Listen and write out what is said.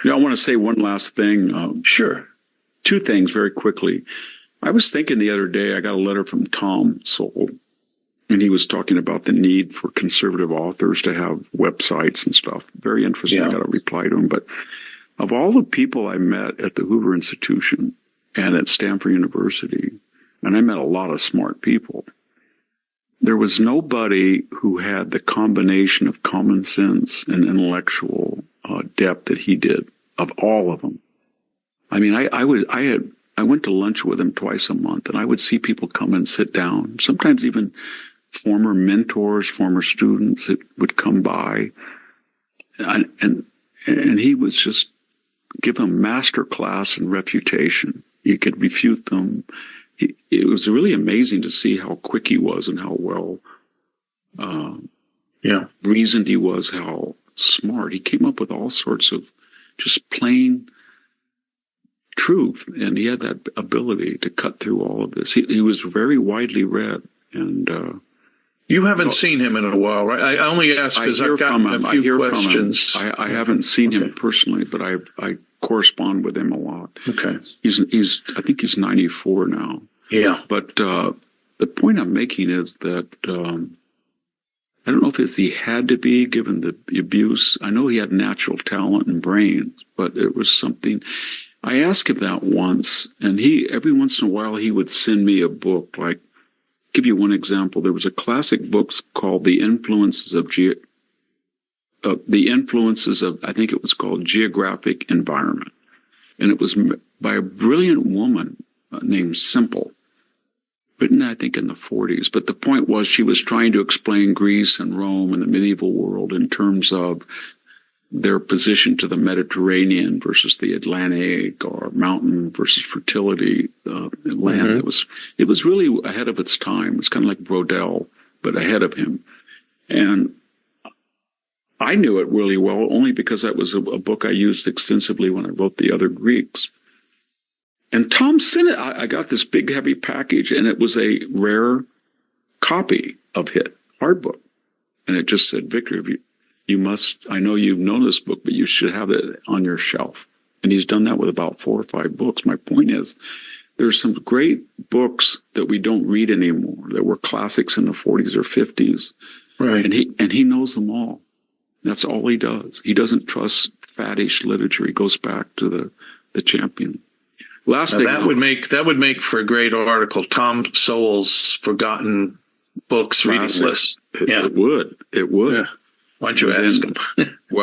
I want to say one last thing. Sure. Two things very quickly. I was thinking the other day, I got a letter from Tom Sowell, and he was talking about the need for conservative authors to have websites and stuff. Very interesting. Yeah. I got to reply to him. But of all the people I met at the Hoover Institution and at Stanford University, and I met a lot of smart people, there was nobody who had the combination of common sense and intellectual depth that he did, of all of them. I mean, I went to lunch with him twice a month, and I would see people come and sit down, sometimes even former mentors, former students that would come by, and he was just give them master class in refutation. You could refute them. It was really amazing to see how quick he was and how well reasoned he was, how smart. He came up with all sorts of just plain truth, and he had that ability to cut through all of this. He was very widely read, and you haven't seen him in a while, right? I only ask because I've gotten a few questions. I haven't seen him personally, but I correspond with him a lot. Okay. I think he's 94 now. Yeah. But the point I'm making is that I don't know if he had to be, given the abuse. I know he had natural talent and brains, but it was something. I asked him that once, and every once in a while he would send me a book. Like, give you one example. There was a classic book called The Influences of I think it was called Geographic Environment. And it was by a brilliant woman named Simple, written, I think, in the 40s. But the point was she was trying to explain Greece and Rome and the medieval world in terms of their position to the Mediterranean versus the Atlantic, or mountain versus fertility, land. Mm-hmm. It was really ahead of its time. It was kind of like Brodel, but ahead of him. And I knew it really well only because that was a book I used extensively when I wrote The Other Greeks. And Tom sent it. I got this big, heavy package, and it was a rare copy of it, hard book. And it just said, Victor, you must, I know you've known this book, but you should have it on your shelf. And he's done that with about 4 or 5 books. My point is, there's some great books that we don't read anymore that were classics in the 40s or 50s. Right. And he knows them all. That's all he does. He doesn't trust faddish literature. He goes back to the champion. Last thing, that would make for a great article. Tom Sowell's Forgotten Books Reading List. It would. Yeah. Why don't you ask him? Well.